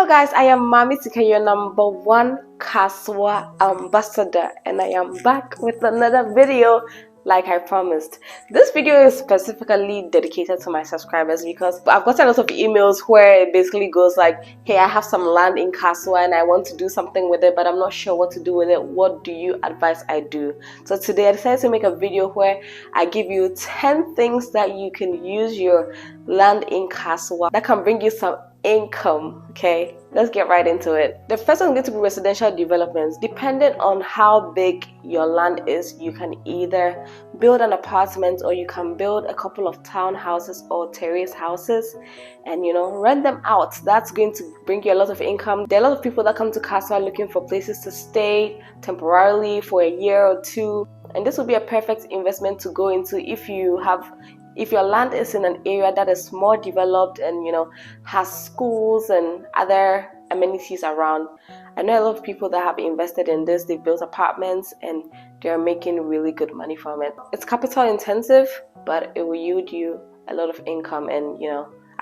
guys, I am Mami Tika, your #1 Kasoa ambassador, and I am back with another video like I promised. This video is specifically dedicated to my subscribers because I've got a lot of emails where it basically goes like, hey, I have some land in Kasoa and I want to do something with it, but I'm not sure what to do with it. What do you advise I do? So today I decided to make a video where I give you 10 things that you can use your land in Kasoa that can bring you some income. Okay, let's get right into it. The first one is going to be residential developments. Depending on how big your land is, you can either build an apartment or you can build a couple of townhouses or terrace houses and rent them out. That's going to bring you a lot of income. There are a lot of people that come to Kasoa looking for places to stay temporarily for a year or two, and this will be a perfect investment to go into if your land is in an area that is more developed and has schools and other amenities around. I know a lot of people that have invested in this. They've built apartments and they're making really good money from it. It's capital intensive, but it will yield you a lot of income and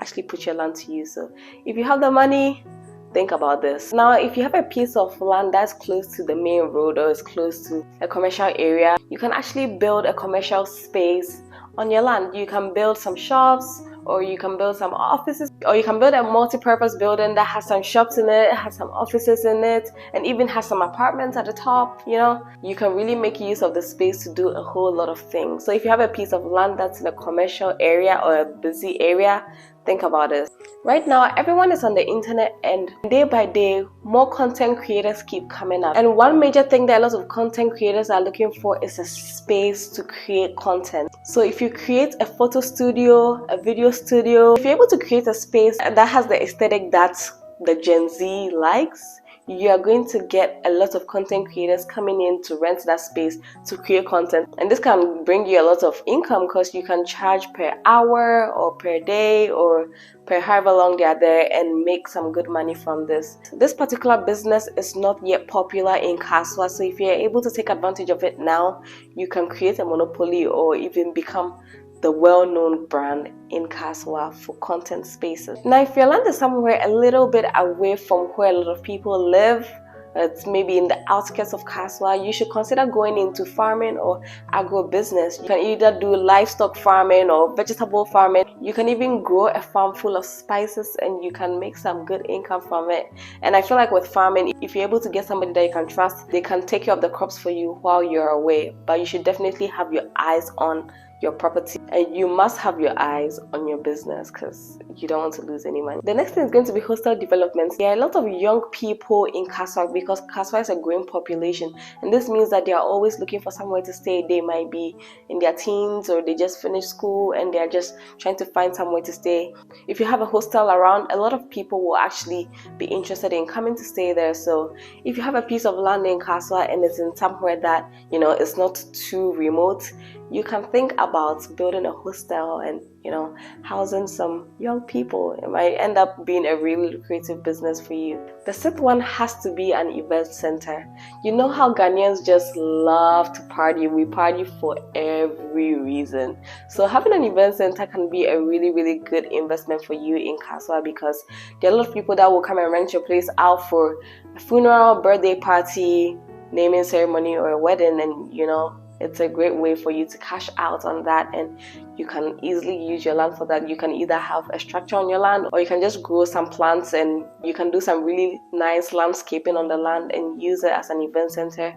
actually put your land to use. So if you have the money, think about this. Now, if you have a piece of land that's close to the main road or is close to a commercial area, you can actually build a commercial space on your land. You can build some shops, or you can build some offices, or you can build a multi-purpose building that has some shops in it, has some offices in it, and even has some apartments at the top. You can really make use of the space to do a whole lot of things. So if you have a piece of land that's in a commercial area or a busy area, think about it. Right now, everyone is on the internet, and day by day, more content creators keep coming up. And one major thing that a lot of content creators are looking for is a space to create content. So if you create a photo studio, a video studio, if you're able to create a space that has the aesthetic that the Gen Z likes, you are going to get a lot of content creators coming in to rent that space to create content. And this can bring you a lot of income because you can charge per hour or per day or per however long they are there and make some good money from this. This particular business is not yet popular in Kasoa, so if you're able to take advantage of it now, you can create a monopoly or even become the well-known brand in Kasoa for content spaces. Now, if your land is somewhere a little bit away from where a lot of people live, it's maybe in the outskirts of Kasoa, you should consider going into farming or agro-business. You can either do livestock farming or vegetable farming. You can even grow a farm full of spices and you can make some good income from it. And I feel like with farming, if you're able to get somebody that you can trust, they can take care of the crops for you while you're away. But you should definitely have your eyes on your property, and you must have your eyes on your business because you don't want to lose any money. The next thing is going to be hostel developments. There are a lot of young people in Kasoa because Kasoa is a growing population, and this means that they are always looking for somewhere to stay. They might be in their teens or they just finished school and they are just trying to find somewhere to stay. If you have a hostel around, a lot of people will actually be interested in coming to stay there. So if you have a piece of land in Kasoa and it's in somewhere that it's not too remote, you can think about building a hostel and housing some young people. It might end up being a really lucrative business for you. The sixth one has to be an event center. You know how Ghanaians just love to party. We party for every reason. So having an event center can be a really, really good investment for you in Kasoa because there are a lot of people that will come and rent your place out for a funeral, birthday party, naming ceremony, or a wedding, and it's a great way for you to cash out on that, and you can easily use your land for that. You can either have a structure on your land or you can just grow some plants and you can do some really nice landscaping on the land and use it as an event center.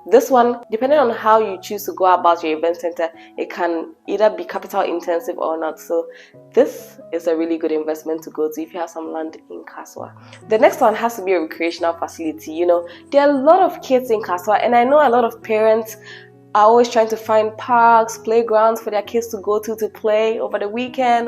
This one, depending on how you choose to go about your event center, it can either be capital intensive or not. So this is a really good investment to go to if you have some land in Kasoa. The next one has to be a recreational facility. There are a lot of kids in Kasoa, and I know a lot of parents are always trying to find parks, playgrounds for their kids to go to play over the weekend,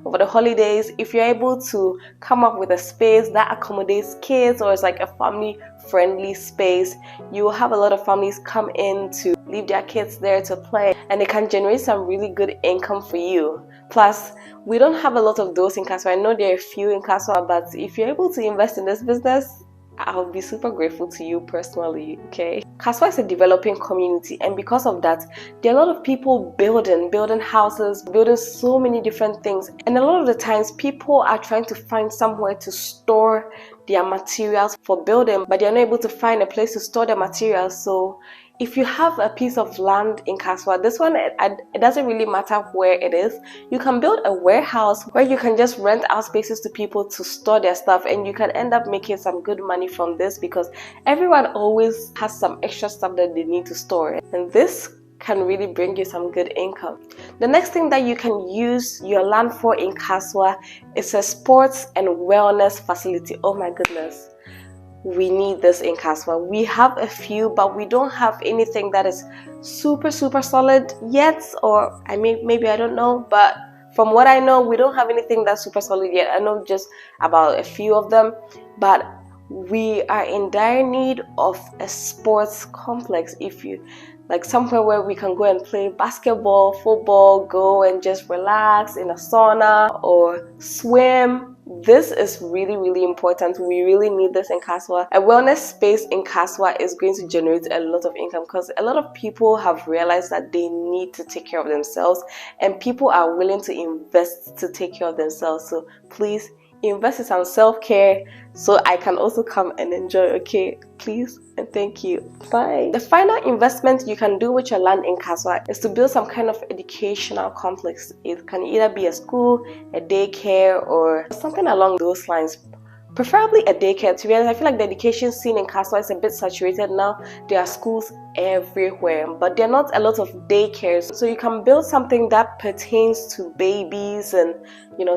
over the holidays. If you're able to come up with a space that accommodates kids or it's like a family-friendly space, you will have a lot of families come in to leave their kids there to play, and it can generate some really good income for you. Plus, we don't have a lot of those in Kasoa. I know there are a few in Kasoa, but if you're able to invest in this business, I'll be super grateful to you personally, okay? Kasoa is a developing community, and because of that, there are a lot of people building houses, building so many different things. And a lot of the times, people are trying to find somewhere to store their materials for building, but they're not able to find a place to store their materials. So if you have a piece of land in Kasoa, this one, it doesn't really matter where it is. You can build a warehouse where you can just rent out spaces to people to store their stuff, and you can end up making some good money from this because everyone always has some extra stuff that they need to store, and this can really bring you some good income. The next thing that you can use your land for in Kasoa is a sports and wellness facility. Oh my goodness. We need this in Kasoa. We have a few, but we don't have anything that is super solid yet, or I mean, maybe I don't know, but from what I know, we don't have anything that's super solid yet. I know just about a few of them, but we are in dire need of a sports complex. If you like somewhere where we can go and play basketball, football, go and just relax in a sauna or swim. This is really important. We really need this in Kasoa. A wellness space in Kasoa is going to generate a lot of income because a lot of people have realized that they need to take care of themselves, and people are willing to invest to take care of themselves. So please invest in some self-care so I can also come and enjoy, okay? Please and thank you. Bye. The final investment you can do with your land in Kasoa is to build some kind of educational complex. It can either be a school, a daycare, or something along those lines. Preferably a daycare. To be honest, I feel like the education scene in Kasoa is a bit saturated now. There are schools everywhere, but there are not a lot of daycares. So you can build something that pertains to babies and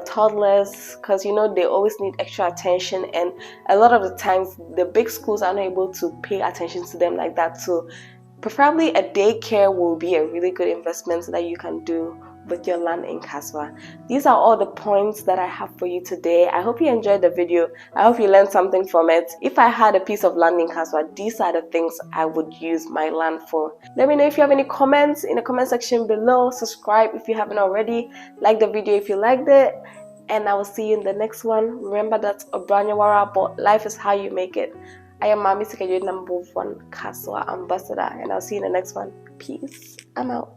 toddlers, because they always need extra attention, and a lot of the times the big schools are not able to pay attention to them like that. So preferably a daycare will be a really good investment that you can do with your land in Kasoa. These are all the points that I have for you today. I hope you enjoyed the video. I hope you learned something from it. If I had a piece of land in Kasoa, these are the things I would use my land for. Let me know if you have any comments in the comment section below. Subscribe if you haven't already. Like the video if you liked it. And I will see you in the next one. Remember that Obranyawara, but life is how you make it. I am Mami Sikayo, #1 Kasoa ambassador, and I'll see you in the next one. Peace. I'm out.